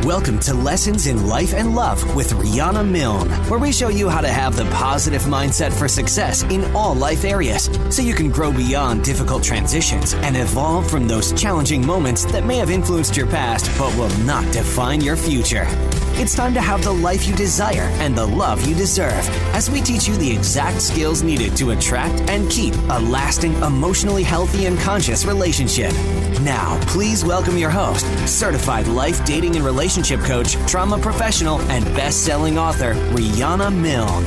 Welcome to Lessons in Life and Love with Riana Milne, where we show you how to have the positive mindset for success in all life areas, so you can grow beyond difficult transitions and evolve from those challenging moments that may have influenced your past but will not define your future. It's time to have the life you desire and the love you deserve, as we teach you the exact skills needed to attract and keep a lasting, emotionally healthy and conscious relationship. Now, please welcome your host, certified life, dating, and relationship coach, trauma professional, and best-selling author, Riana Milne.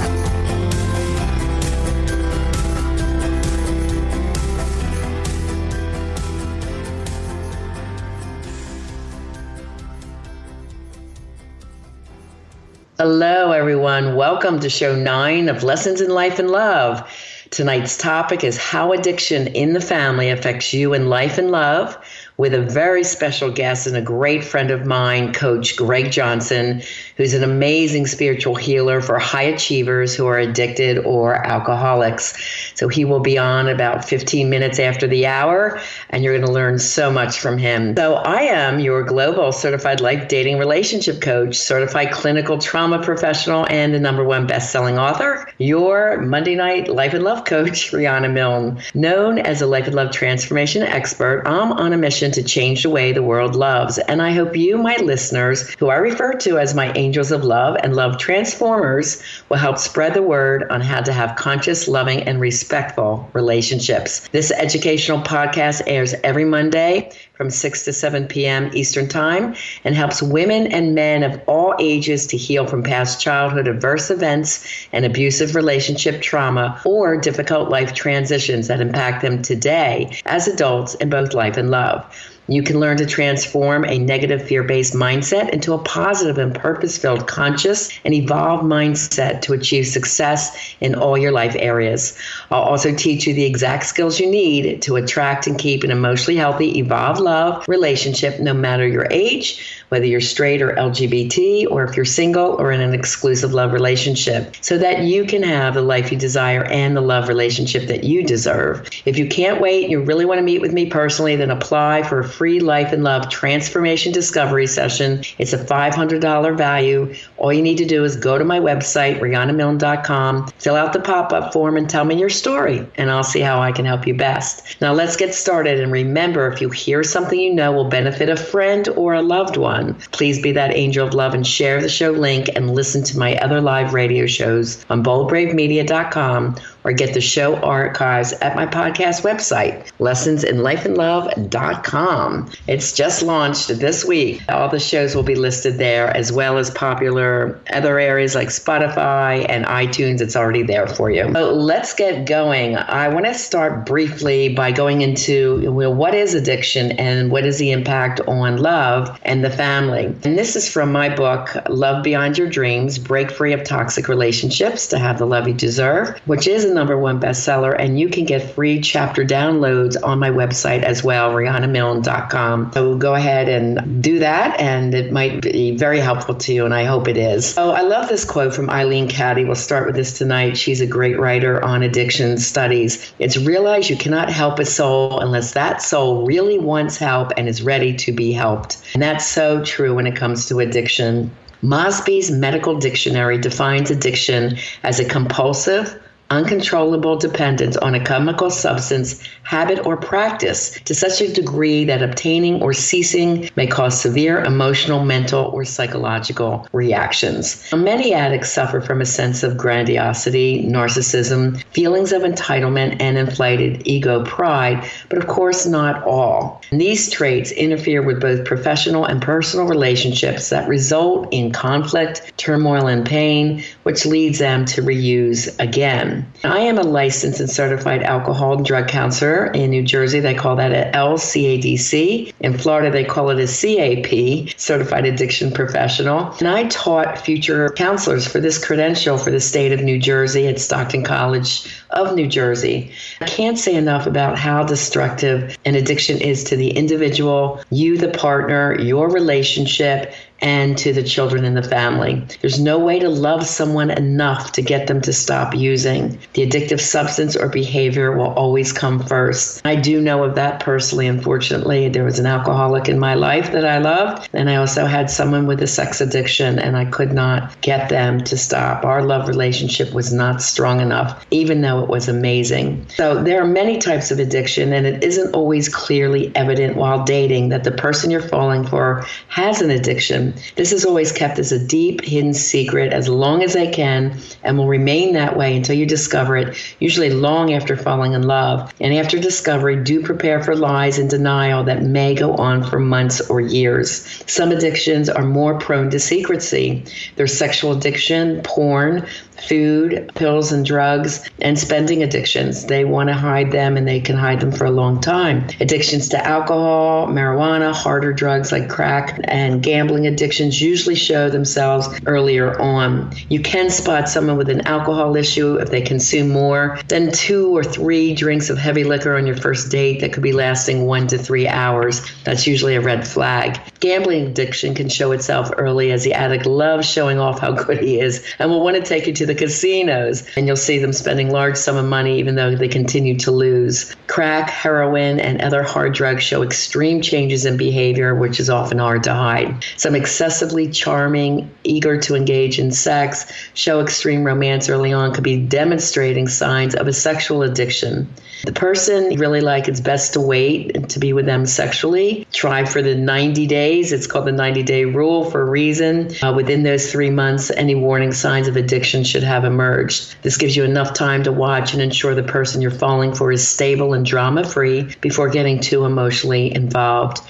Hello, everyone. Welcome to show 9 of Lessons in Life and Love. Tonight's topic is how addiction in the family affects you in life and love, with a very special guest and a great friend of mine, Coach Greg Johnson, who's an amazing spiritual healer for high achievers who are addicted or alcoholics. So he will be on about 15 minutes after the hour, and you're going to learn so much from him. So I am your global certified life, dating, relationship coach, certified clinical trauma professional, and the #1 best-selling author, your Monday night life and love coach, Riana Milne. Known as a life and love transformation expert, I'm on a mission to change the way the world loves. And I hope you, my listeners, who I refer to as my angels of love and love transformers, will help spread the word on how to have conscious, loving, and respectful relationships. This educational podcast airs every Monday from 6 to 7 p.m. Eastern Time and helps women and men of all ages to heal from past childhood adverse events and abusive relationship trauma or difficult life transitions that impact them today as adults in both life and love. You can learn to transform a negative fear-based mindset into a positive and purpose-filled, conscious, and evolved mindset to achieve success in all your life areas. I'll also teach you the exact skills you need to attract and keep an emotionally healthy, evolved love relationship, no matter your age, whether you're straight or LGBT, or if you're single or in an exclusive love relationship, so that you can have the life you desire and the love relationship that you deserve. If you can't wait and you really want to meet with me personally, then apply for a free life and love transformation discovery session. It's a $500 value. All you need to do is go to my website, rianamilne.com, fill out the pop-up form and tell me your story, and I'll see how I can help you best. Now let's get started. And remember, if you hear something you know will benefit a friend or a loved one, please be that angel of love and share the show link and listen to my other live radio shows on boldbravemedia.com, or get the show archives at my podcast website, lessonsinlifeandlove.com. It's just launched this week. All the shows will be listed there, as well as popular other areas like Spotify and iTunes. It's already there for you. So let's get going. I want to start briefly by going into, what is addiction and what is the impact on love and the family. And this is from my book, Love Beyond Your Dreams, Break Free of Toxic Relationships to Have the Love You Deserve, which is a #1 bestseller, and you can get free chapter downloads on my website as well, rianamilne.com. So go ahead and do that, and it might be very helpful to you, and I hope it is. So I love this quote from Eileen Caddy. We'll start with this tonight. She's a great writer on addiction studies. It's realize you cannot help a soul unless that soul really wants help and is ready to be helped. And that's so true when it comes to addiction. Mosby's Medical Dictionary defines addiction as a compulsive, uncontrollable dependence on a chemical substance, habit, or practice to such a degree that obtaining or ceasing may cause severe emotional, mental, or psychological reactions. Many addicts suffer from a sense of grandiosity, narcissism, feelings of entitlement, and inflated ego pride, but of course not all. And these traits interfere with both professional and personal relationships that result in conflict, turmoil, and pain, which leads them to reuse again. I am a licensed and certified alcohol and drug counselor. In New Jersey, they call that an LCADC. In Florida, they call it a CAP, Certified Addiction Professional. And I taught future counselors for this credential for the state of New Jersey at Stockton College of New Jersey. I can't say enough about how destructive an addiction is to the individual, you, the partner, your relationship, and to the children in the family. There's no way to love someone enough to get them to stop using. The addictive substance or behavior will always come first. I do know of that personally, unfortunately. There was an alcoholic in my life that I loved, and I also had someone with a sex addiction, and I could not get them to stop. Our love relationship was not strong enough, even though it was amazing. So there are many types of addiction, and it isn't always clearly evident while dating that the person you're falling for has an addiction. This is always kept as a deep, hidden secret as long as they can and will remain that way until you discover it, usually long after falling in love. And after discovery, do prepare for lies and denial that may go on for months or years. Some addictions are more prone to secrecy. There's sexual addiction, porn, food, pills and drugs, and spending addictions. They want to hide them, and they can hide them for a long time. Addictions to alcohol, marijuana, harder drugs like crack, and gambling addictions usually show themselves earlier on. You can spot someone with an alcohol issue if they consume more than 2 or 3 drinks of heavy liquor on your first date that could be lasting 1 to 3 hours. That's usually a red flag. Gambling addiction can show itself early as the addict loves showing off how good he is and will want to take you to the casinos, and you'll see them spending large sum of money even though they continue to lose. Crack, heroin, and other hard drugs show extreme changes in behavior, which is often hard to hide. Some excessively charming, eager to engage in sex, show extreme romance early on, could be demonstrating signs of a sexual addiction. The person you really like, it's best to wait to be with them sexually. Try for the 90 days. It's called the 90-day rule for a reason. Within those 3 months, any warning signs of addiction should have emerged. This gives you enough time to watch and ensure the person you're falling for is stable and drama-free before getting too emotionally involved.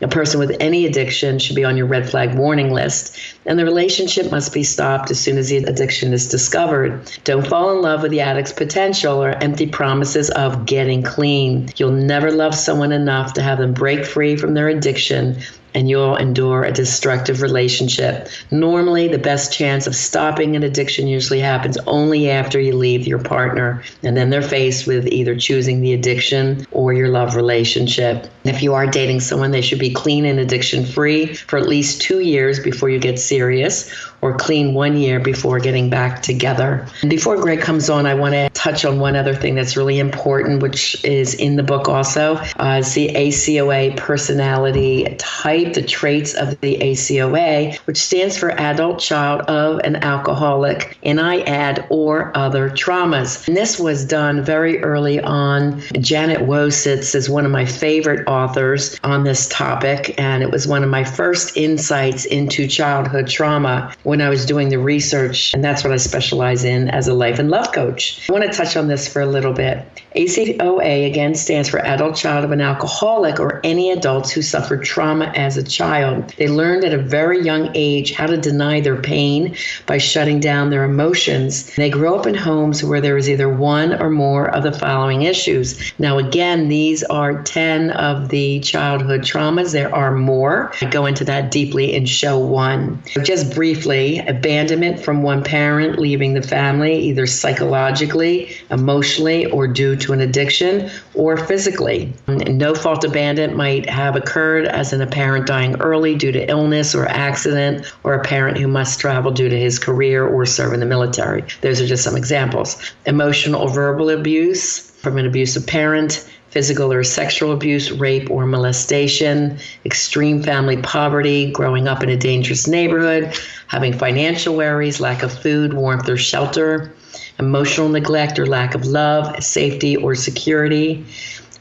A person with any addiction should be on your red flag warning list, and the relationship must be stopped as soon as the addiction is discovered. Don't fall in love with the addict's potential or empty promises of getting clean. You'll never love someone enough to have them break free from their addiction, and you'll endure a destructive relationship. Normally, the best chance of stopping an addiction usually happens only after you leave your partner, and then they're faced with either choosing the addiction or your love relationship. If you are dating someone, they should be clean and addiction-free for at least 2 years before you get serious, or clean 1 year before getting back together. And before Greg comes on, I want to touch on one other thing that's really important, which is in the book also. It's the ACOA Personality Type, the traits of the ACOA, which stands for Adult Child of an Alcoholic, and I add, or other traumas. And this was done very early on. Janet Wositz is one of my favorite authors on this topic, and it was one of my first insights into childhood trauma when I was doing the research, and that's what I specialize in as a life and love coach. I want to touch on this for a little bit. ACOA, again, stands for Adult Child of an Alcoholic, or any adults who suffered trauma as a child. They learned at a very young age how to deny their pain by shutting down their emotions. They grew up in homes where there was either one or more of the following issues. Now, again, these are 10 of the childhood traumas. There are more. I go into that deeply in show 1. Just briefly, abandonment from one parent, leaving the family, either psychologically, emotionally, or due to an addiction, or physically. No-fault abandonment might have occurred as in a parent dying early due to illness or accident, or a parent who must travel due to his career or serve in the military. Those are just some examples. Emotional or verbal abuse from an abusive parent, physical or sexual abuse, rape or molestation, extreme family poverty, growing up in a dangerous neighborhood, having financial worries, lack of food, warmth, or shelter, emotional neglect or lack of love, safety, or security,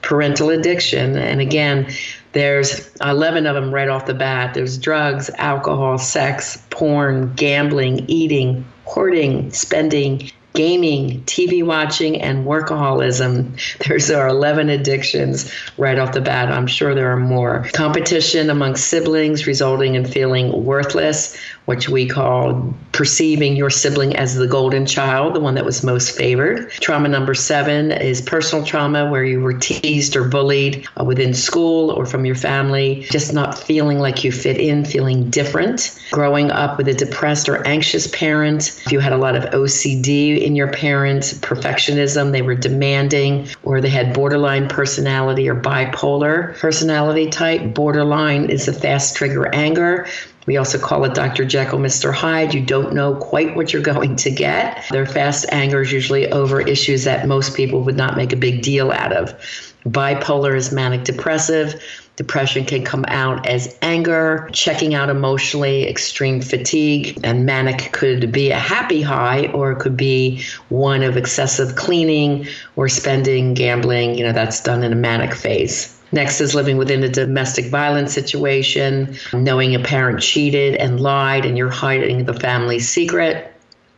parental addiction. And again, there's 11 of them right off the bat. There's drugs, alcohol, sex, porn, gambling, eating, hoarding, spending, gaming, TV watching, and workaholism. There's our 11 addictions right off the bat. I'm sure there are more. Competition among siblings resulting in feeling worthless which we call perceiving your sibling as the golden child, the one that was most favored. Trauma number 7 is personal trauma, where you were teased or bullied within school or from your family, just not feeling like you fit in, feeling different. Growing up with a depressed or anxious parent, if you had a lot of OCD in your parents, perfectionism, they were demanding, or they had borderline personality or bipolar personality type. Borderline is a fast trigger anger. We also call it Dr. Jekyll, Mr. Hyde. You don't know quite what you're going to get. Their fast anger is usually over issues that most people would not make a big deal out of. Bipolar is manic depressive. Depression can come out as anger, checking out emotionally, extreme fatigue, and manic could be a happy high, or it could be one of excessive cleaning or spending, gambling. That's done in a manic phase. Next is living within a domestic violence situation, knowing a parent cheated and lied and you're hiding the family secret,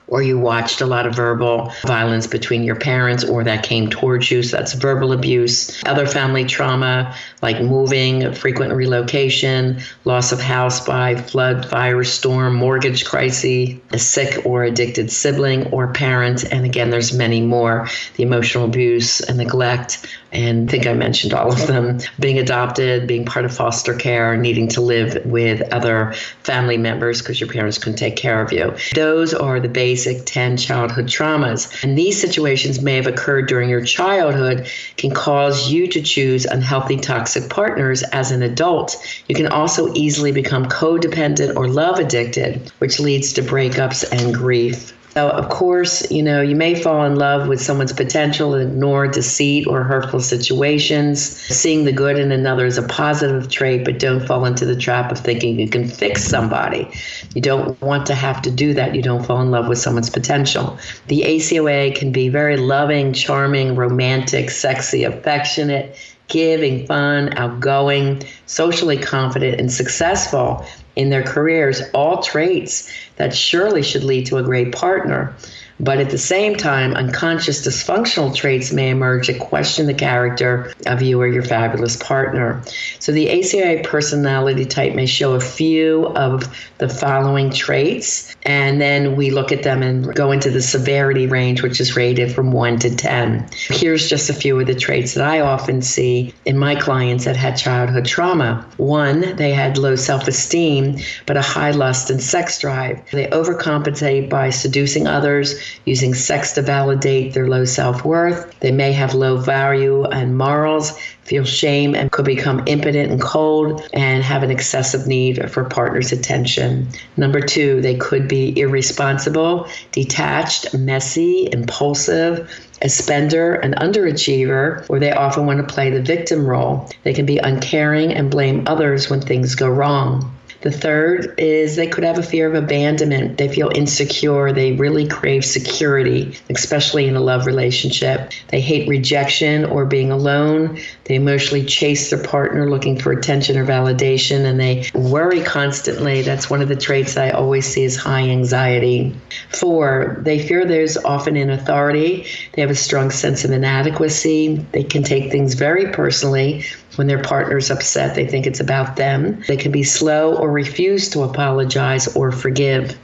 or you watched a lot of verbal violence between your parents or that came towards you, so that's verbal abuse. Other family trauma like moving, frequent relocation, loss of house by flood, fire, storm, mortgage crisis, a sick or addicted sibling or parent, and again, there's many more. The emotional abuse and neglect, and I think I mentioned all of them. Being adopted, being part of foster care, needing to live with other family members because your parents couldn't take care of you. Those are the basic 10 childhood traumas. And these situations may have occurred during your childhood, can cause you to choose unhealthy, toxic partners as an adult. You can also easily become codependent or love addicted, which leads to breakups and grief. So, of course, you may fall in love with someone's potential and ignore deceit or hurtful situations. Seeing the good in another is a positive trait, but don't fall into the trap of thinking you can fix somebody. You don't want to have to do that. You don't fall in love with someone's potential. The ACOA can be very loving, charming, romantic, sexy, affectionate, giving, fun, outgoing, socially confident, and successful in their careers, all traits that surely should lead to a great partner. But at the same time, unconscious dysfunctional traits may emerge that question the character of you or your fabulous partner. So the ACOA personality type may show a few of the following traits, and then we look at them and go into the severity range, which is rated from 1 to 10. Here's just a few of the traits that I often see in my clients that had childhood trauma. 1, they had low self-esteem, but a high lust and sex drive. They overcompensate by seducing others, using sex to validate their low self-worth. They may have low value and morals, feel shame, and could become impotent and cold, and have an excessive need for partner's attention. Number 2, they could be irresponsible, detached, messy, impulsive, a spender, an underachiever, or they often want to play the victim role. They can be uncaring and blame others when things go wrong. The third is they could have a fear of abandonment. They feel insecure. They really crave security, especially in a love relationship. They hate rejection or being alone. They emotionally chase their partner looking for attention or validation, and they worry constantly. That's one of the traits I always see as high anxiety. 4, they fear there's often in authority. They have a strong sense of inadequacy. They can take things very personally. When their partner's upset, they think it's about them. They can be slow or refuse to apologize or forgive.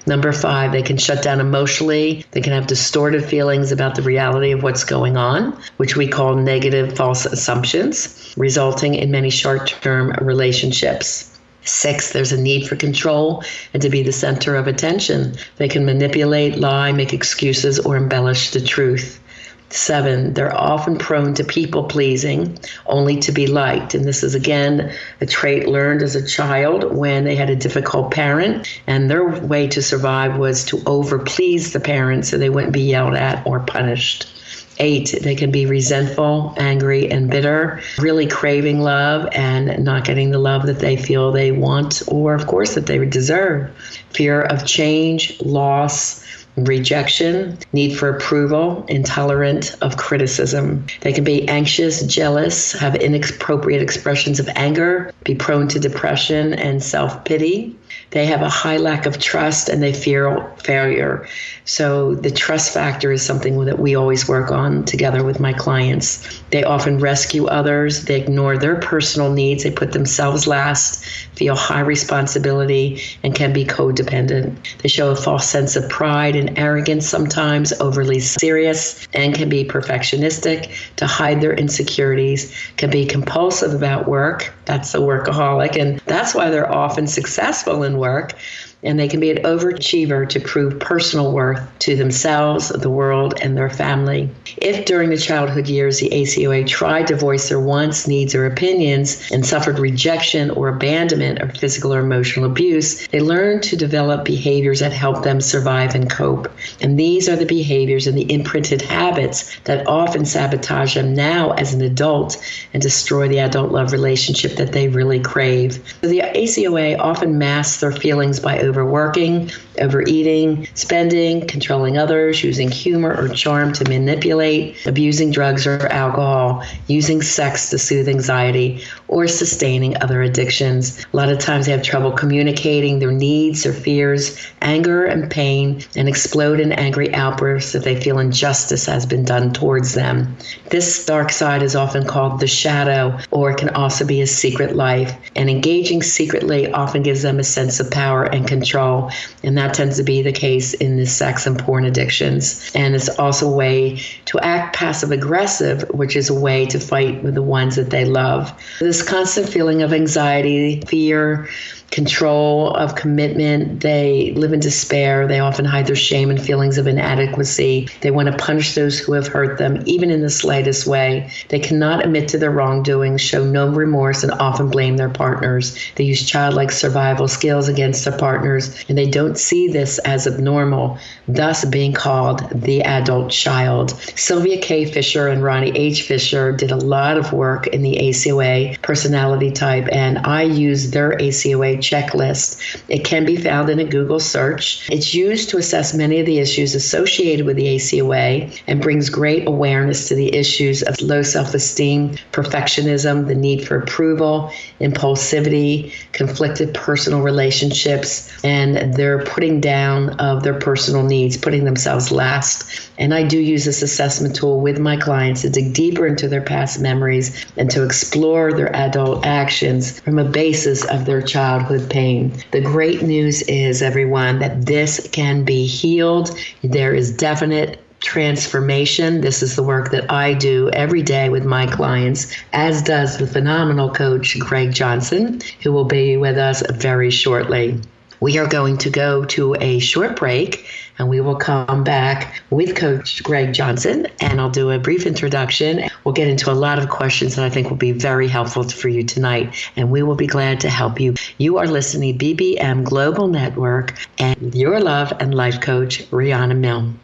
Number 5, they can shut down emotionally. They can have distorted feelings about the reality of what's going on, which we call negative false assumptions, resulting in many short-term relationships. 6, there's a need for control and to be the center of attention. They can manipulate, lie, make excuses, or embellish the truth. 7, they're often prone to people-pleasing, only to be liked. And this is, again, a trait learned as a child when they had a difficult parent, and their way to survive was to over-please the parent so they wouldn't be yelled at or punished. 8, they can be resentful, angry, and bitter, really craving love and not getting the love that they feel they want or, of course, that they deserve. Fear of change, loss, rejection, need for approval, intolerant of criticism. They can be anxious, jealous, have inappropriate expressions of anger, be prone to depression and self-pity. They have a high lack of trust and they fear failure. So the trust factor is something that we always work on together with my clients. They often rescue others. They ignore their personal needs. They put themselves last, feel high responsibility, and can be codependent. They show a false sense of pride and arrogance, sometimes overly serious, and can be perfectionistic to hide their insecurities, can be compulsive about work. That's a workaholic, and that's why they're often successful in work. And they can be an overachiever to prove personal worth to themselves, the world, and their family. If during the childhood years the ACOA tried to voice their wants, needs, or opinions and suffered rejection or abandonment or physical or emotional abuse, they learn to develop behaviors that help them survive and cope. And these are the behaviors and the imprinted habits that often sabotage them now as an adult and destroy the adult love relationship that they really crave. The ACOA often masks their feelings by overworking, overeating, spending, controlling others, using humor or charm to manipulate, abusing drugs or alcohol, using sex to soothe anxiety, or sustaining other addictions. A lot of times they have trouble communicating their needs, their fears, anger and pain, and explode in angry outbursts if they feel injustice has been done towards them. This dark side is often called the shadow, or it can also be a secret life. And engaging secretly often gives them a sense of power and control. And that tends to be the case in the sex and porn addictions. And it's also a way to act passive aggressive, which is a way to fight with the ones that they love. This constant feeling of anxiety, fear, control of commitment. They live in despair. They often hide their shame and feelings of inadequacy. They want to punish those who have hurt them, even in the slightest way. They cannot admit to their wrongdoing, show no remorse, and often blame their partners. They use childlike survival skills against their partners, and they don't see this as abnormal, thus being called the adult child. Sylvia K. Fisher and Ronnie H. Fisher did a lot of work in the ACOA personality type, and I use their ACOA checklist. It can be found in a Google search. It's used to assess many of the issues associated with the ACOA and brings great awareness to the issues of low self-esteem, perfectionism, the need for approval, impulsivity, conflicted personal relationships, and their putting down of their personal needs, putting themselves last. And I do use this assessment tool with my clients to dig deeper into their past memories and to explore their adult actions from a basis of their childhood pain. The great news is, everyone, that this can be healed. There is definite transformation. This is the work that I do every day with my clients, as does the phenomenal coach, Greg Johnson, who will be with us very shortly. We are going to go to a short break, and we will come back with Coach Greg Johnson, and I'll do a brief introduction. We'll get into a lot of questions that I think will be very helpful for you tonight, and we will be glad to help you. You are listening to BBM Global Network and your love and life coach, Riana Milne.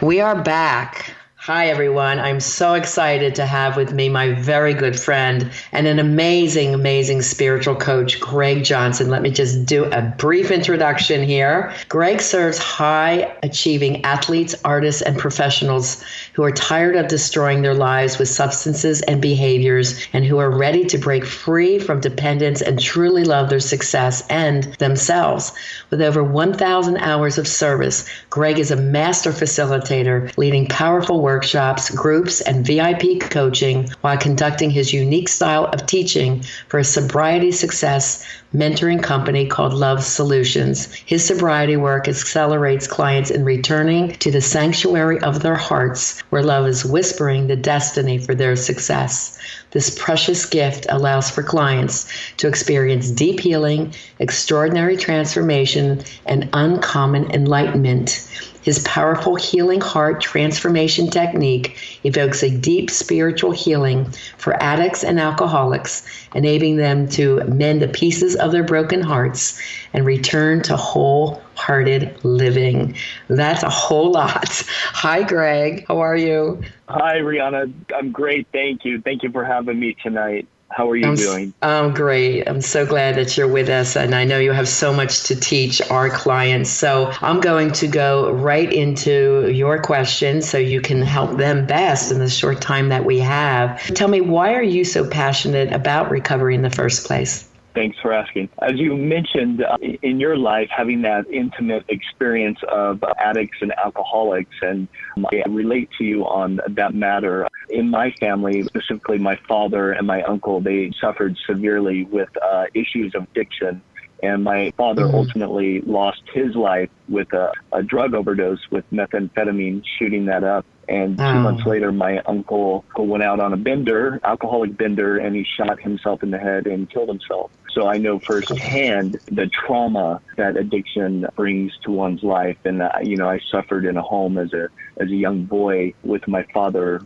We are back. Hi, everyone. I'm so excited to have with me my very good friend and an amazing, amazing spiritual coach, Greg Johnson. Let me just do a brief introduction here. Greg serves high-achieving athletes, artists, and professionals who are tired of destroying their lives with substances and behaviors and who are ready to break free from dependence and truly love their success and themselves. With over 1,000 hours of service, Greg is a master facilitator, leading powerful workshops, groups, and VIP coaching while conducting his unique style of teaching for a sobriety success mentoring company called Love Solutions. His sobriety work accelerates clients in returning to the sanctuary of their hearts, where love is whispering the destiny for their success. This precious gift allows for clients to experience deep healing, extraordinary transformation, and uncommon enlightenment. His powerful healing heart transformation technique evokes a deep spiritual healing for addicts and alcoholics, enabling them to mend the pieces of their broken hearts and return to wholehearted living. That's a whole lot. Hi, Greg. How are you? Hi, Riana. I'm great. Thank you. Thank you for having me tonight. How are you doing? I'm great. I'm so glad that you're with us. And I know you have so much to teach our clients. So I'm going to go right into your questions so you can help them best in the short time that we have. Tell me, why are you so passionate about recovery in the first place? Thanks for asking. As you mentioned, in your life, having that intimate experience of addicts and alcoholics, and I relate to you on that matter. In my family, specifically my father and my uncle, they suffered severely with issues of addiction. And my father ultimately lost his life with a drug overdose with methamphetamine, shooting that up. And 2 months later, my uncle went out on a bender, alcoholic bender, and he shot himself in the head and killed himself. So I know firsthand the trauma that addiction brings to one's life. And, I suffered in a home as a young boy with my father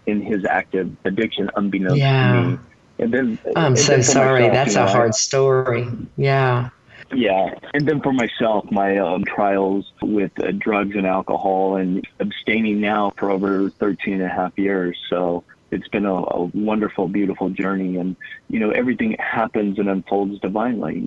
in his active addiction, unbeknownst to me. And then, I'm so sorry. That's a hard story. Yeah. Yeah. And then for myself, my trials with drugs and alcohol, and abstaining now for over 13 and a half years. So it's been a wonderful, beautiful journey. And, everything happens and unfolds divinely.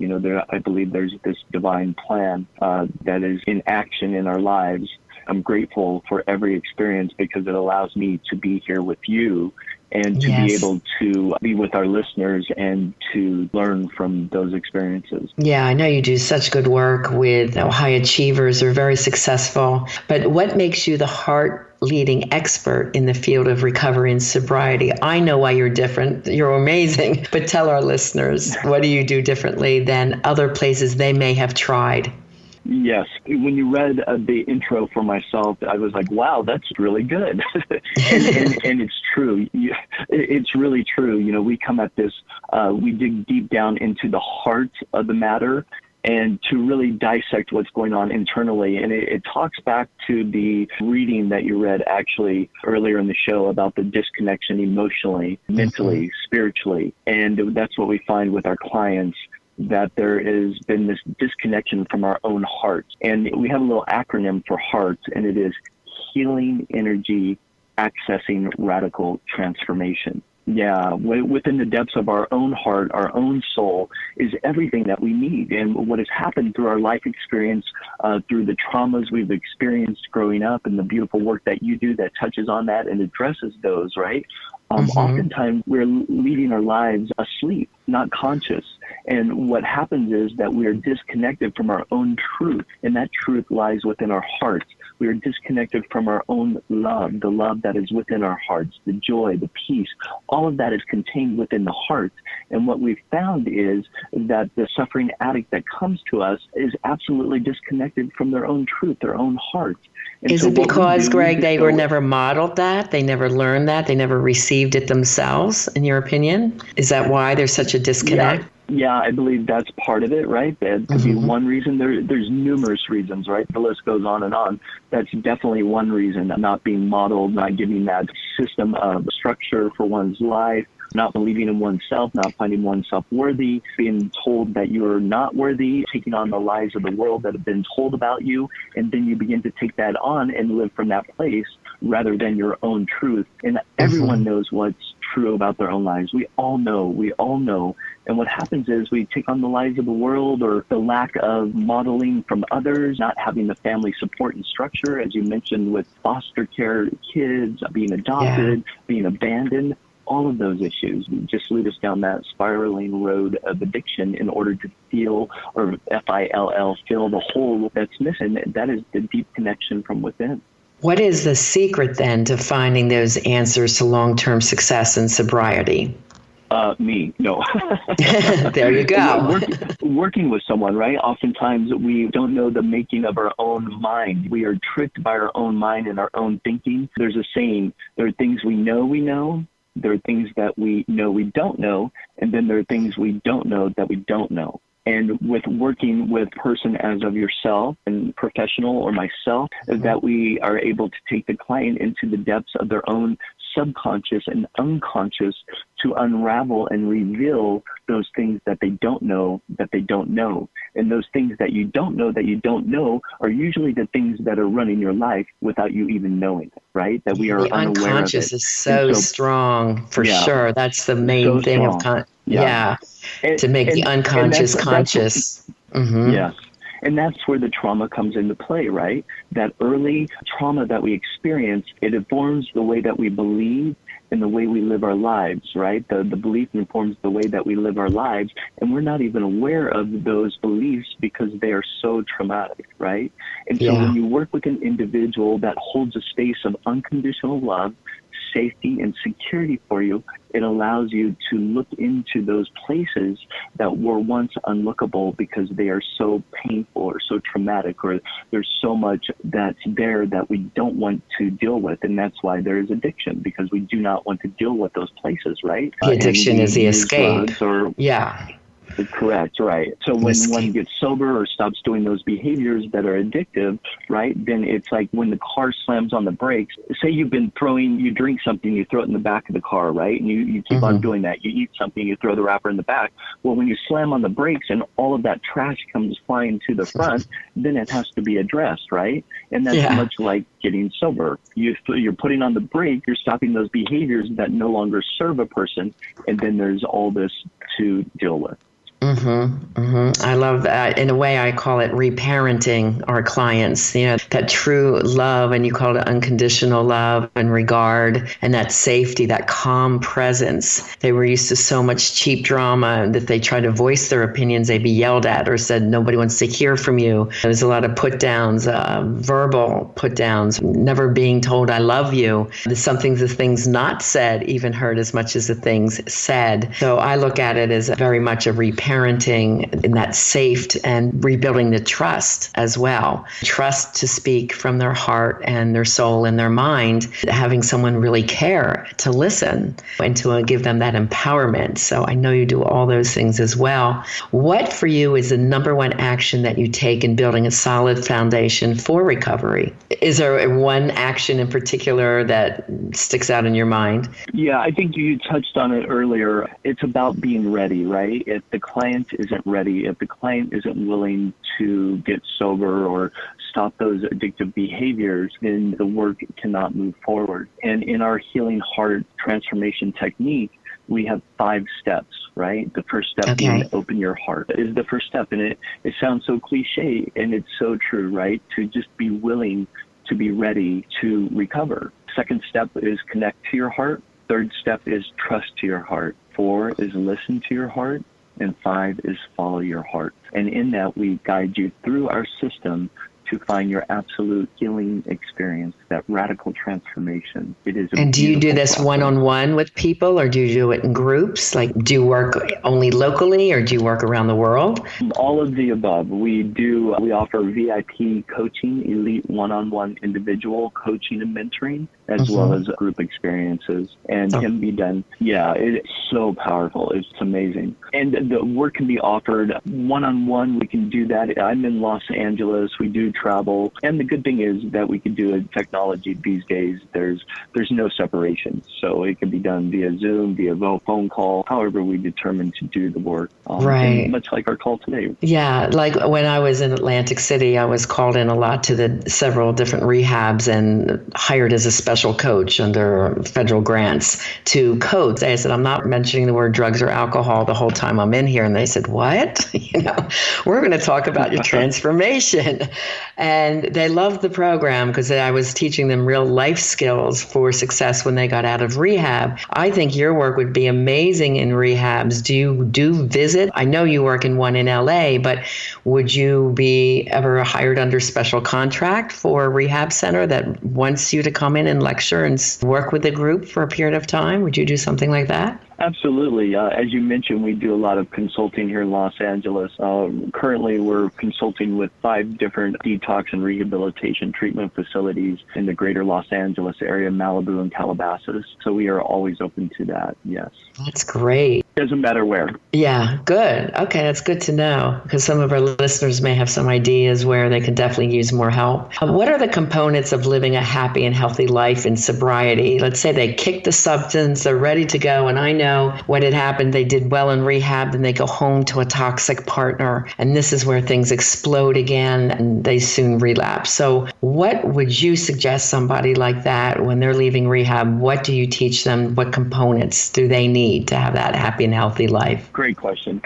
I believe there's this divine plan that is in action in our lives. I'm grateful for every experience because it allows me to be here with you and to be able to be with our listeners and to learn from those experiences. Yeah, I know you do such good work with high achievers who are very successful. But what makes you the heart-leading expert in the field of recovery and sobriety? I know why you're different. You're amazing. But tell our listeners, what do you do differently than other places they may have tried? Yes. When you read the intro for myself, I was like, wow, that's really good. and it's true. It's really true. We come at this, we dig deep down into the heart of the matter and to really dissect what's going on internally. And it talks back to the reading that you read actually earlier in the show about the disconnection emotionally, mentally, spiritually. And that's what we find with our clients, that there has been this disconnection from our own hearts. And we have a little acronym for hearts, and it is healing energy, accessing radical transformation. Yeah, within the depths of our own heart, our own soul is everything that we need. And what has happened through our life experience, through the traumas we've experienced growing up, and the beautiful work that you do that touches on that and addresses those, right? Oftentimes we're leading our lives asleep, not conscious. And what happens is that we are disconnected from our own truth, and that truth lies within our hearts. We are disconnected from our own love, the love that is within our hearts, the joy, the peace. All of that is contained within the heart. And what we've found is that the suffering addict that comes to us is absolutely disconnected from their own truth, their own heart. And is it because, Greg, they were never modeled that? They never learned that? They never received it themselves, in your opinion? Is that why there's such a disconnect? Yeah, I believe that's part of it, right? That could be one reason. There's numerous reasons, right? The list goes on and on. That's definitely one reason, not being modeled, not giving that system of structure for one's life, not believing in oneself, not finding oneself worthy, being told that you're not worthy, taking on the lies of the world that have been told about you, and then you begin to take that on and live from that place rather than your own truth. And everyone knows what's true about their own lives. We all know. And what happens is we take on the lies of the world, or the lack of modeling from others, not having the family support and structure, as you mentioned, with foster care kids, being adopted, being abandoned. All of those issues just lead us down that spiraling road of addiction in order to feel, or FILL, fill the hole that's missing. That is the deep connection from within. What is the secret then to finding those answers to long-term success and sobriety? Me, no. There you go. Working with someone, right? Oftentimes we don't know the making of our own mind. We are tricked by our own mind and our own thinking. There's a saying, there are things we know. There are things that we know we don't know, and then there are things we don't know that we don't know. And with working with a person as of yourself and professional or myself, that we are able to take the client into the depths of their own subconscious and unconscious to unravel and reveal those things that they don't know that they don't know. And those things that you don't know that you don't know are usually the things that are running your life without you even knowing it, right? That we are unaware of it. The unconscious is so strong, for sure. That's the main thing of to make the unconscious conscious. Yes. And that's where the trauma comes into play, right? That early trauma that we experience, it informs the way that we believe in the way we live our lives, right? The belief informs the way that we live our lives, and we're not even aware of those beliefs because they are so traumatic, right? And so when you work with an individual that holds a space of unconditional love, safety, and security for you, it allows you to look into those places that were once unlookable because they are so painful or so traumatic, or there's so much that's there that we don't want to deal with. And that's why there is addiction, because we do not want to deal with those places, right? The addiction is the escape. Correct, right. So when one gets sober or stops doing those behaviors that are addictive, right, then it's like when the car slams on the brakes. Say you drink something, you throw it in the back of the car, right? And you keep on doing that. You eat something, you throw the wrapper in the back. Well, when you slam on the brakes and all of that trash comes flying to the front, then it has to be addressed, right? And that's much like getting sober. You're putting on the brake, you're stopping those behaviors that no longer serve a person, and then there's all this to deal with. I love that. In a way, I call it reparenting our clients, that true love, and you call it unconditional love and regard, and that safety, that calm presence. They were used to so much cheap drama that they try to voice their opinions, they'd be yelled at or said, nobody wants to hear from you. There's a lot of put downs, verbal put downs, never being told I love you. The things not said even hurt as much as the things said. So I look at it as very much a reparenting in that safe and rebuilding the trust as well. Trust to speak from their heart and their soul and their mind, having someone really care to listen and to give them that empowerment. So I know you do all those things as well. What for you is the number one action that you take in building a solid foundation for recovery? Is there one action in particular that sticks out in your mind? Yeah, I think you touched on it earlier. It's about being ready, right? If the client isn't ready, if the client isn't willing to get sober or stop those addictive behaviors, then the work cannot move forward. And in our Healing Heart transformation technique, we have 5 steps, right? The first step being open your heart is the first step. And it sounds so cliche, and it's so true, right? To just be willing to be ready to recover. Second step is connect to your heart. Third step is trust to your heart. 4 is listen to your heart. And 5 is follow your heart. And in that, we guide you through our system to find your absolute healing experience, that radical transformation. It is. And do you do this one-on-one with people, or do you do it in groups? Like, do you work only locally, or do you work around the world? All of the above. We offer VIP coaching, elite one-on-one individual coaching and mentoring, as well as group experiences, and can be done. Yeah, it's so powerful. It's amazing. And the work can be offered one-on-one. We can do that. I'm in Los Angeles. We do travel. And the good thing is that we can do it technology these days. There's no separation. So it can be done via Zoom, via phone call, however we determine to do the work. Right. Much like our call today. Yeah. Like when I was in Atlantic City, I was called in a lot to the several different rehabs and hired as a special coach under federal grants to coach. I said, I'm not mentioning the word drugs or alcohol the whole time I'm in here. And they said, what? We're going to talk about your transformation. And they loved the program because I was teaching them real life skills for success when they got out of rehab. I think your work would be amazing in rehabs. Do you visit? I know you work in one in LA, but would you be ever hired under special contract for a rehab center that wants you to come in and lecture and work with the group for a period of time? Would you do something like that? Absolutely. As you mentioned, we do a lot of consulting here in Los Angeles. Currently, we're consulting with 5 different detox and rehabilitation treatment facilities in the greater Los Angeles area, Malibu and Calabasas. So we are always open to that, yes. That's great. Doesn't matter where. Yeah, good. Okay, that's good to know, because some of our listeners may have some ideas where they could definitely use more help. What are the components of living a happy and healthy life in sobriety? Let's say they kicked the substance, they're ready to go, and I know what had happened, they did well in rehab, then they go home to a toxic partner, and this is where things explode again, and they soon relapse. So what would you suggest somebody like that when they're leaving rehab? What do you teach them? What components do they need to have that happy and healthy life? Great question.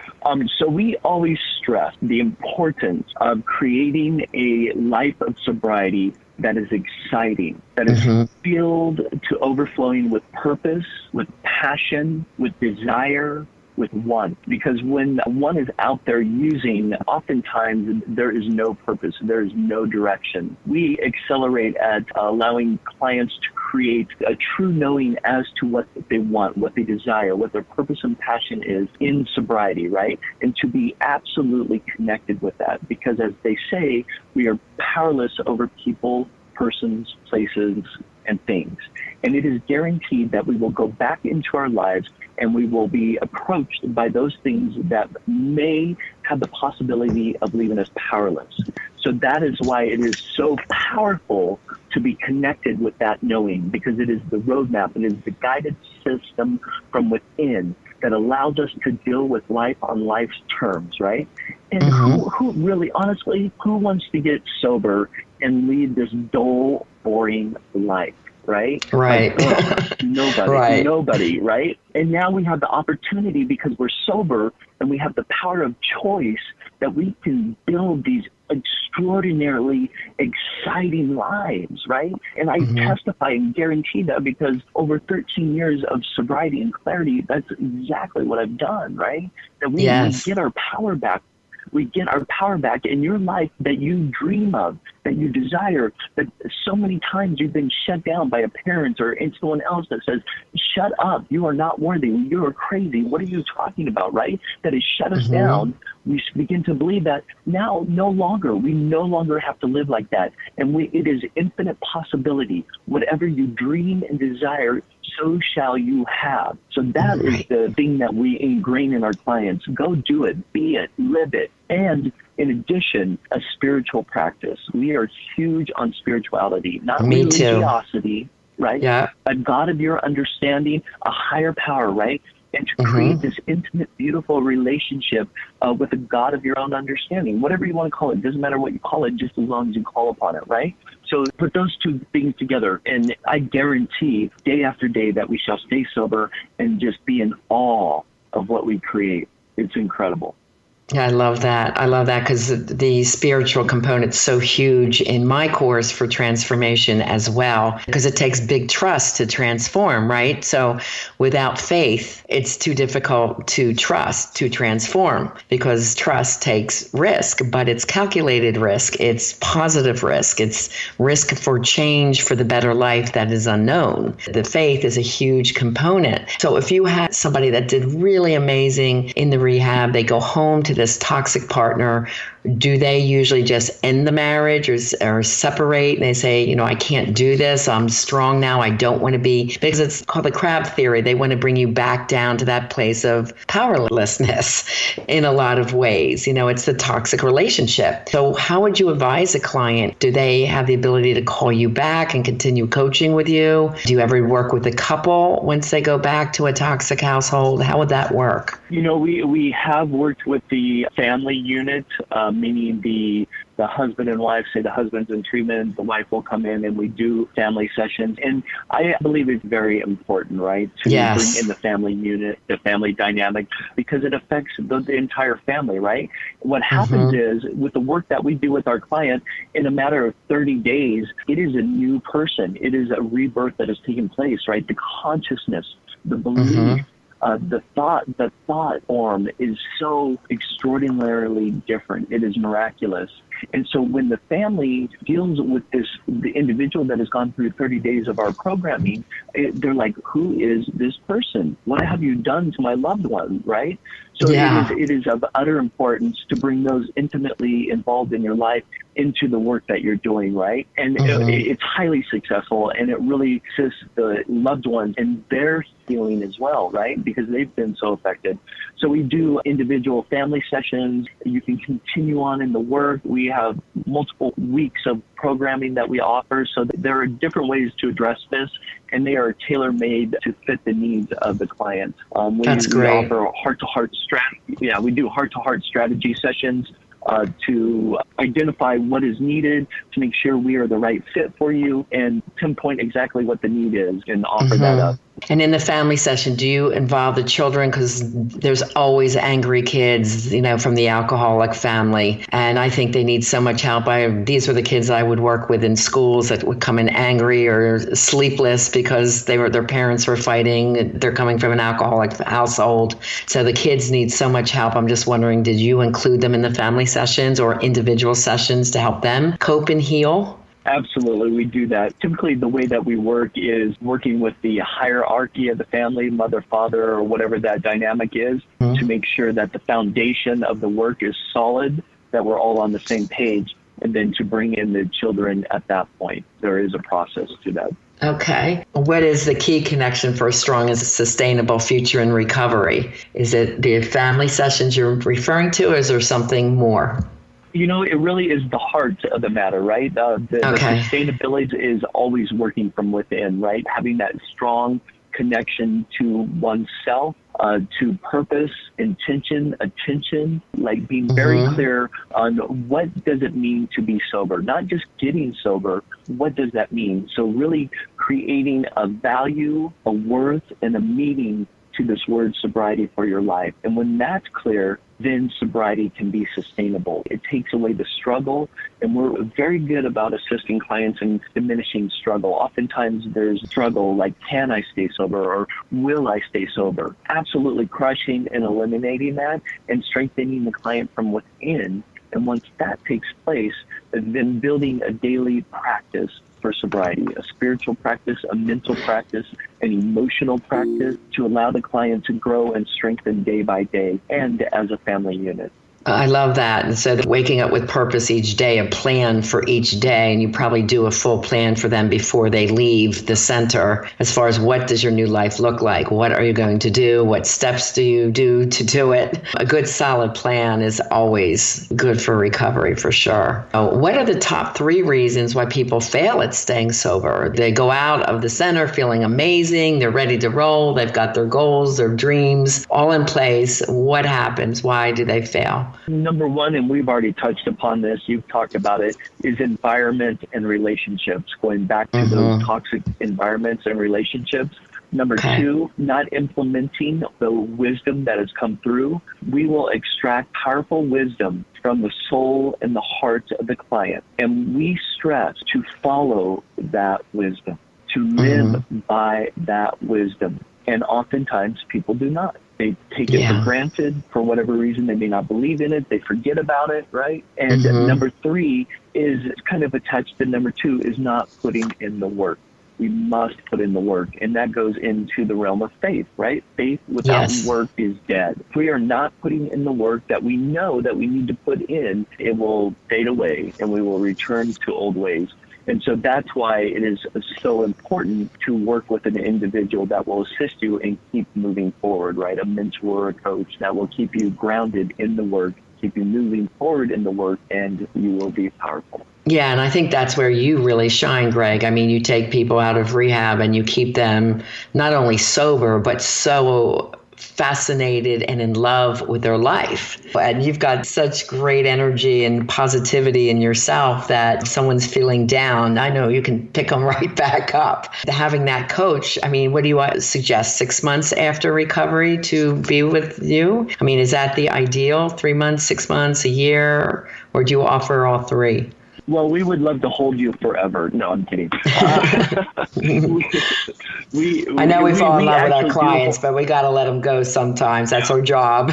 So we always stress the importance of creating a life of sobriety that is exciting, that is filled to overflowing with purpose, with passion, with desire, with one. Because when one is out there using, oftentimes there is no purpose, there is no direction. We accelerate at allowing clients to create a true knowing as to what they want, what they desire, what their purpose and passion is in sobriety, right? And to be absolutely connected with that. Because as they say, we are powerless over people, persons, places, and things. And it is guaranteed that we will go back into our lives and we will be approached by those things that may have the possibility of leaving us powerless. So that is why it is so powerful to be connected with that knowing, because it is the roadmap, it is the guided system from within that allows us to deal with life on life's terms, right? And who really, honestly, who wants to get sober and lead this dull, boring life? Right? Right. Like, nobody, right. Nobody, right? And now we have the opportunity, because we're sober and we have the power of choice, that we can build these extraordinarily exciting lives, right? And I testify and guarantee that, because over 13 years of sobriety and clarity, that's exactly what I've done, right? That we get our power back. We get our power back in your life that you dream of, that you desire, that so many times you've been shut down by a parent or someone else that says, shut up, you are not worthy, you are crazy, what are you talking about, right? That has shut us down. We begin to believe that now we no longer have to live like that. And it is infinite possibility. Whatever you dream and desire, so shall you have. So that is the thing that we ingrain in our clients. Go do it, be it, live it. And in addition, a spiritual practice. We are huge on spirituality, not religiosity, right? Yeah. A God of your understanding, a higher power, right? And to create this intimate, beautiful relationship with a God of your own understanding. Whatever you want to call it, doesn't matter what you call it, just as long as you call upon it, right? So put those two things together, and I guarantee day after day that we shall stay sober and just be in awe of what we create. It's incredible. Yeah, I love that. I love that, because the spiritual component's so huge in my course for transformation as well, because it takes big trust to transform, right? So without faith, it's too difficult to trust, to transform, because trust takes risk, but it's calculated risk. It's positive risk. It's risk for change, for the better life that is unknown. The faith is a huge component. So if you had somebody that did really amazing in the rehab, they go home to this toxic partner, do they usually just end the marriage or separate? And they say, I can't do this. I'm strong now. I don't want to be, because it's called the crab theory. They want to bring you back down to that place of powerlessness in a lot of ways. It's the toxic relationship. So how would you advise a client? Do they have the ability to call you back and continue coaching with you? Do you ever work with a couple once they go back to a toxic household? How would that work? We have worked with the family unit, meaning the husband and wife, say the husband's in treatment, the wife will come in and we do family sessions. And I believe it's very important, right, to bring in the family unit, the family dynamic, because it affects the entire family, right? What happens is, with the work that we do with our client, in a matter of 30 days, it is a new person. It is a rebirth that has taken place, right? The consciousness, the belief, the thought form is so extraordinarily different. It is miraculous. And so when the family deals with the individual that has gone through 30 days of our programming, they're like, who is this person? What have you done to my loved one, right? So it is of utter importance to bring those intimately involved in your life into the work that you're doing, right? And it's highly successful, and it really assists the loved ones in their healing as well, right? Because they've been so affected. So we do individual family sessions. You can continue on in the work. We have multiple weeks of programming that we offer. So there are different ways to address this, and they are tailor-made to fit the needs of the client. That's great. We offer heart-to-heart strategy. Yeah, we do heart-to-heart strategy sessions to identify what is needed, to make sure we are the right fit for you, and pinpoint exactly what the need is and offer that up. And in the family session, do you involve the children? Because there's always angry kids, from the alcoholic family. And I think they need so much help. These were the kids I would work with in schools that would come in angry or sleepless because their parents were fighting. They're coming from an alcoholic household. So the kids need so much help. I'm just wondering, did you include them in the family sessions or individual sessions to help them cope and heal? Absolutely, we do that. Typically, the way that we work is working with the hierarchy of the family, mother, father, or whatever that dynamic is, to make sure that the foundation of the work is solid, that we're all on the same page, and then to bring in the children at that point. There is a process to that. Okay. What is the key connection for a strong and sustainable future in recovery? Is it the family sessions you're referring to, or is there something more? It really is the heart of the matter, right? The sustainability is always working from within, right? Having that strong connection to oneself, to purpose, intention, attention, like being very clear on what does it mean to be sober, not just getting sober. What does that mean? So really creating a value, a worth, and a meaning to this word sobriety for your life. And when that's clear, then sobriety can be sustainable. It takes away the struggle, and we're very good about assisting clients in diminishing struggle. Oftentimes there's struggle like, can I stay sober or will I stay sober? Absolutely crushing and eliminating that and strengthening the client from within. And once that takes place, then building a daily practice for sobriety, a spiritual practice, a mental practice, an emotional practice to allow the client to grow and strengthen day by day and as a family unit. I love that. And so waking up with purpose each day, a plan for each day, and you probably do a full plan for them before they leave the center as far as what does your new life look like? What are you going to do? What steps do you do to do it? A good solid plan is always good for recovery for sure. What are the top 3 reasons why people fail at staying sober? They go out of the center feeling amazing. They're ready to roll. They've got their goals, their dreams all in place. What happens? Why do they fail? Number one, and we've already touched upon this, you've talked about it, is environment and relationships, going back to those toxic environments and relationships. Number 2, not implementing the wisdom that has come through. We will extract powerful wisdom from the soul and the heart of the client. And we stress to follow that wisdom, to live by that wisdom. And oftentimes people do not. They take it for granted for whatever reason. They may not believe in it. They forget about it, right? And number 3 is kind of attached to number 2 is not putting in the work. We must put in the work. And that goes into the realm of faith, right? Faith without work is dead. If we are not putting in the work that we know that we need to put in, it will fade away and we will return to old ways. And so that's why it is so important to work with an individual that will assist you and keep moving forward, right? A mentor, a coach that will keep you grounded in the work, keep you moving forward in the work, and you will be powerful. Yeah, and I think that's where you really shine, Greg. I mean, you take people out of rehab and you keep them not only sober, but so fascinated and in love with their life. And you've got such great energy and positivity in yourself that if someone's feeling down, I know you can pick them right back up. Having that coach, I mean, what do you suggest? 6 months after recovery to be with you? I mean, is that the ideal? 3 months, 6 months, a year? Or do you offer all 3? Well, we would love to hold you forever. No, I'm kidding. I know we fall in love with our clients, but we got to let them go sometimes. That's our job.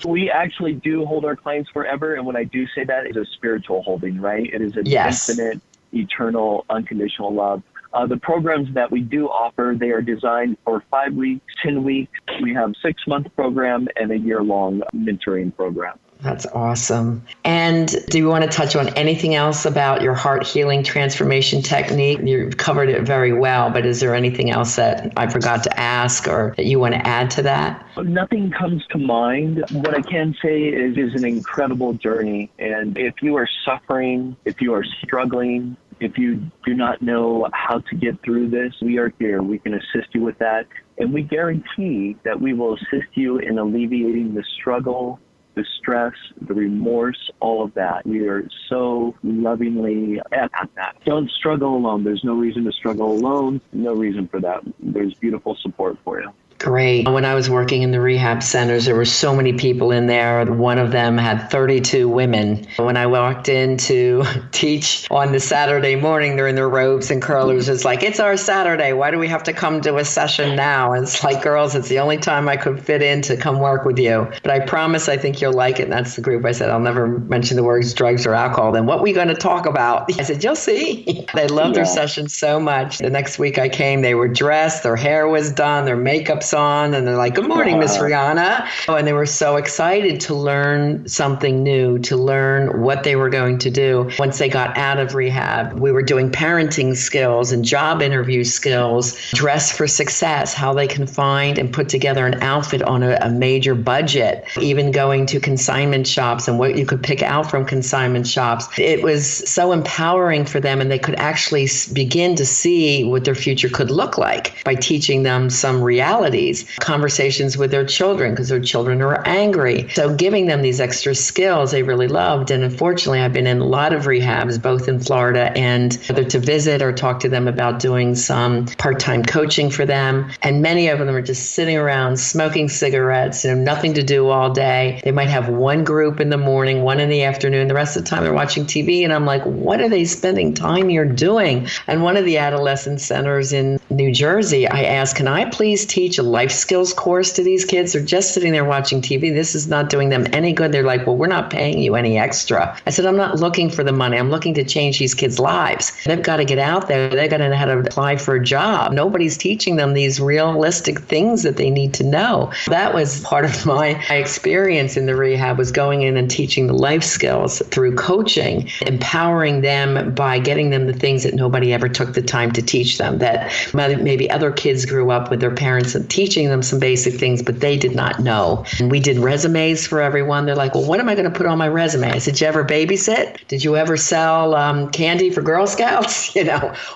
We actually do hold our clients forever. And when I do say that, it's a spiritual holding, right? It is an infinite, eternal, unconditional love. The programs that we do offer, they are designed for 5 weeks, 10 weeks. We have a 6-month program and a year-long mentoring program. That's awesome. And do you want to touch on anything else about your heart healing transformation technique? You covered it very well, but is there anything else that I forgot to ask or that you want to add to that? Nothing comes to mind. What I can say is it is an incredible journey. And if you are suffering, if you are struggling, if you do not know how to get through this, we are here. We can assist you with that. And we guarantee that we will assist you in alleviating the struggle, the stress, the remorse, all of that. We are so lovingly at that. Don't struggle alone. There's no reason to struggle alone. No reason for that. There's beautiful support for you. Great. When I was working in the rehab centers, there were so many people in there. One of them had 32 women. When I walked in to teach on the Saturday morning, they're in their robes and curlers. It's like, it's our Saturday. Why do we have to come to a session now? And it's like, girls, it's the only time I could fit in to come work with you. But I promise I think you'll like it. And that's the group. I said, I'll never mention the words drugs or alcohol. Then what are we going to talk about? I said, you'll see. They loved their sessions so much. The next week I came, they were dressed, their hair was done, their makeup's on, and they're like, good morning, Miss Riana. And they were so excited to learn something new, to learn what they were going to do. Once they got out of rehab, we were doing parenting skills and job interview skills, dress for success, how they can find and put together an outfit on a major budget, even going to consignment shops and what you could pick out from consignment shops. It was so empowering for them, and they could actually begin to see what their future could look like by teaching them some realities. Conversations with their children, because their children are angry. So giving them these extra skills they really loved. And unfortunately, I've been in a lot of rehabs, both in Florida, and whether to visit or talk to them about doing some part-time coaching for them. And many of them are just sitting around smoking cigarettes, nothing to do all day. They might have one group in the morning, one in the afternoon. The rest of the time they're watching TV. And I'm like, what are they spending time here doing? And one of the adolescent centers in New Jersey, I asked, can I please teach a life skills course to these kids? They're just sitting there watching TV. This is not doing them any good. They're like, well, we're not paying you any extra. I said, I'm not looking for the money. I'm looking to change these kids' lives. They've got to get out there. They've got to know how to apply for a job. Nobody's teaching them these realistic things that they need to know. That was part of my experience in the rehab, was going in and teaching the life skills through coaching, empowering them by getting them the things that nobody ever took the time to teach them, that maybe other kids grew up with their parents and teaching them some basic things, but they did not know. And we did resumes for everyone. They're like, well, what am I going to put on my resume? I said, did you ever babysit? Did you ever sell candy for Girl Scouts?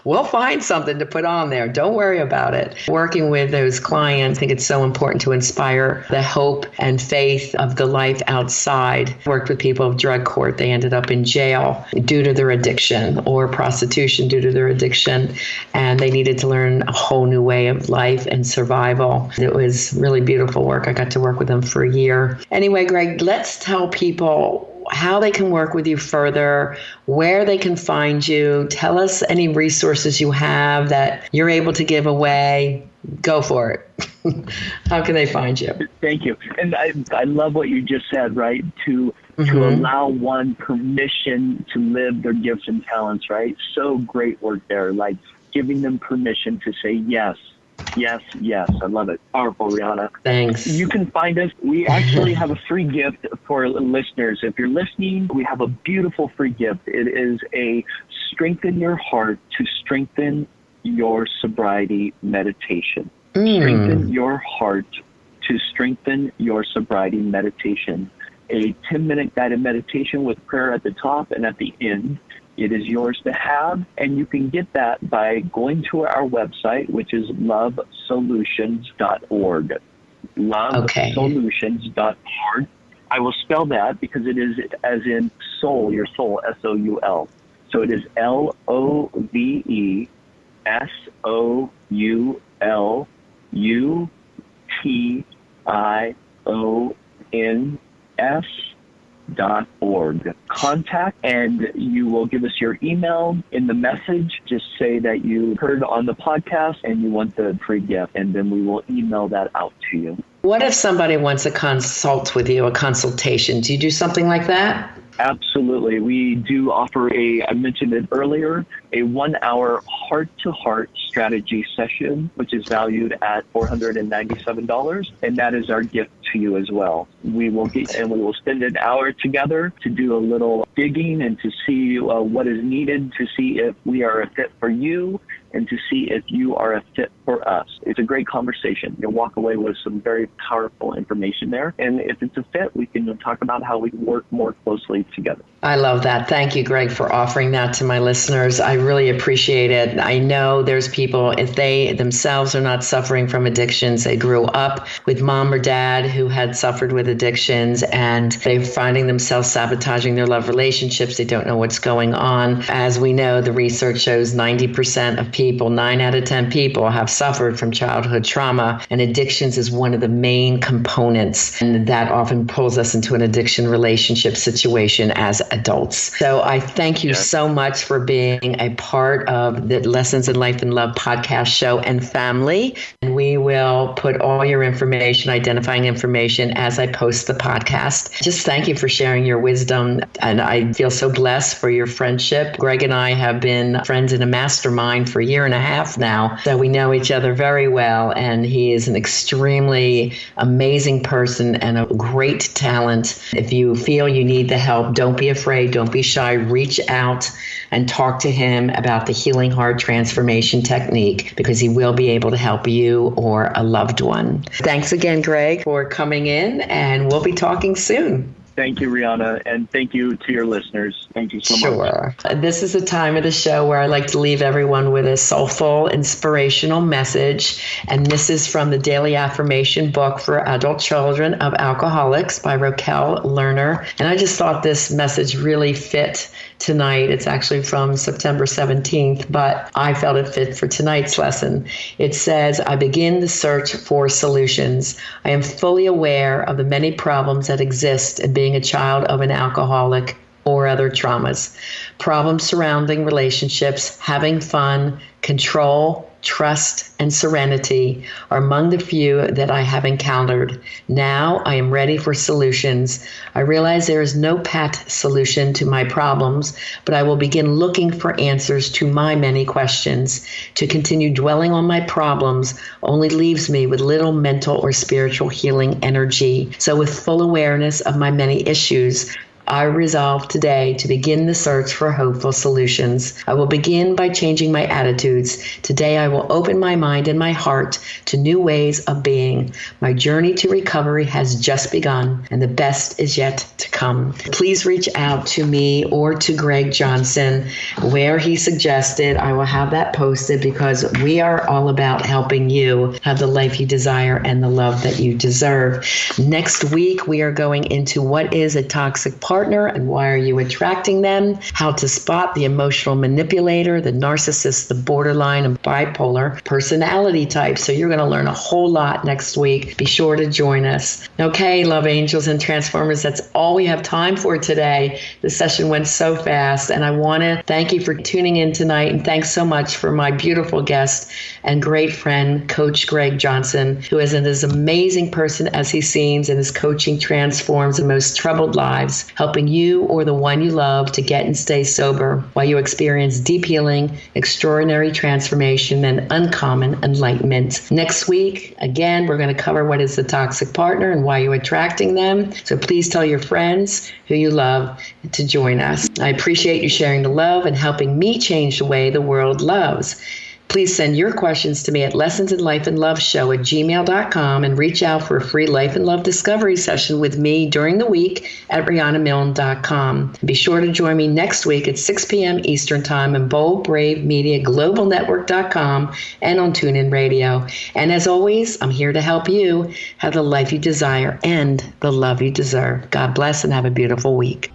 We'll find something to put on there. Don't worry about it. Working with those clients, I think it's so important to inspire the hope and faith of the life outside. Worked with people of drug court. They ended up in jail due to their addiction, or prostitution due to their addiction. And they needed to learn a whole new way of life and survival. It was really beautiful work. I got to work with them for a year. Anyway, Greg, let's tell people how they can work with you further, where they can find you. Tell us any resources you have that you're able to give away. Go for it. How can they find you? Thank you. And I love what you just said, right? To allow one permission to live their gifts and talents, right? So great work there. Like giving them permission to say yes. Yes, yes. I love it. Powerful, Riana. Thanks. You can find us. We actually have a free gift for listeners. If you're listening, we have a beautiful free gift. It is a Strengthen Your Heart to Strengthen Your Sobriety meditation. Strengthen Your Heart to Strengthen Your Sobriety meditation. A 10-minute guided meditation with prayer at the top and at the end. It is yours to have, and you can get that by going to our website, which is lovesolutions.org. Lovesolutions.org. I will spell that because it is as in soul, your soul, S-O-U-L. So it is LOVESOULUTIONS.org. Contact, and you will give us your email in the message. Just say that you heard on the podcast and you want the free gift, and then we will email that out to you. What if somebody wants to consult with you, a consultation? Do you do something like that? Absolutely. We do offer I mentioned it earlier, a 1-hour heart-to-heart strategy session, which is valued at $497. And that is our gift to you as well. We will spend an hour together to do a little digging and to see what is needed, to see if we are a fit for you and to see if you are a fit for us. It's a great conversation. You'll walk away with some very powerful information there. And if it's a fit, we can talk about how we can work more closely together. I love that. Thank you, Greg, for offering that to my listeners. I really appreciate it. I know there's people, if they themselves are not suffering from addictions, they grew up with mom or dad who had suffered with addictions, and they're finding themselves sabotaging their love relationships. They don't know what's going on. As we know, the research shows 90% of people, 9 out of 10 people, have suffered from childhood trauma, and addictions is one of the main components, and that often pulls us into an addiction relationship situation as adults. So I thank you so much for being a part of the Lessons in Life and Love podcast show and family. And we will put all your information, identifying information, as I post the podcast. Just thank you for sharing your wisdom. And I feel so blessed for your friendship. Greg and I have been friends in a mastermind for a year and a half now. So we know each other very well. And he is an extremely amazing person and a great talent. If you feel you need the help, don't be afraid. Don't be shy. Reach out and talk to him about the Healing Heart Transformation Technique, because he will be able to help you or a loved one. Thanks again, Greg, for coming in, and we'll be talking soon. Thank you, Riana, and thank you to your listeners. Thank you so much. Sure. This is a time of the show where I like to leave everyone with a soulful, inspirational message, and this is from the Daily Affirmation book for adult children of alcoholics by Raquel Lerner, and I just thought this message really fit tonight. It's actually from September 17th, but I felt it fit for tonight's lesson. It says, I begin the search for solutions. I am fully aware of the many problems that exist in being a child of an alcoholic or other traumas. Problems surrounding relationships, having fun, control, trust, and serenity are among the few that I have encountered. Now I am ready for solutions. I realize there is no pat solution to my problems, but I will begin looking for answers to my many questions. To continue dwelling on my problems only leaves me with little mental or spiritual healing energy. So with full awareness of my many issues, I resolve today to begin the search for hopeful solutions. I will begin by changing my attitudes. Today I will open my mind and my heart to new ways of being. My journey to recovery has just begun, and the best is yet to come. Please reach out to me or to Greg Johnson where he suggested. I will have that posted, because we are all about helping you have the life you desire and the love that you deserve. Next week, we are going into what is a toxic partner and why are you attracting them, how to spot the emotional manipulator, the narcissist, the borderline and bipolar personality type. So you're going to learn a whole lot next week. Be sure to join us. Okay, love angels and transformers, that's all we have time for today. The session went so fast, and I want to thank you for tuning in tonight, and thanks so much for my beautiful guest and great friend, Coach Greg Johnson, who is an as amazing person as he seems, and his coaching transforms the most troubled lives, helping you or the one you love to get and stay sober while you experience deep healing, extraordinary transformation, and uncommon enlightenment. Next week, again, we're going to cover what is the toxic partner and why you're attracting them. So please tell your friends who you love to join us. I appreciate you sharing the love and helping me change the way the world loves. Please send your questions to me at lessonsinlifeandloveshow@gmail.com and reach out for a free Life and Love Discovery session with me during the week at rianamilne.com. Be sure to join me next week at 6 p.m. Eastern Time on Bold Brave Media Global Network.com and on TuneIn Radio. And as always, I'm here to help you have the life you desire and the love you deserve. God bless and have a beautiful week.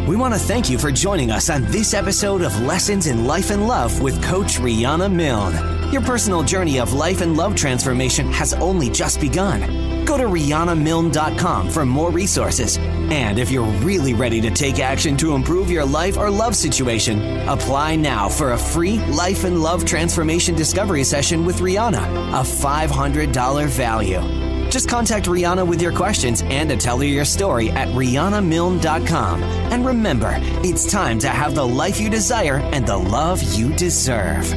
We want to thank you for joining us on this episode of Lessons in Life and Love with Coach Riana Milne. Your personal journey of life and love transformation has only just begun. Go to rianamilne.com for more resources. And if you're really ready to take action to improve your life or love situation, apply now for a free Life and Love Transformation Discovery Session with Riana, a $500 value. Just contact Riana with your questions and to tell her your story at rianamilne.com. And remember, it's time to have the life you desire and the love you deserve.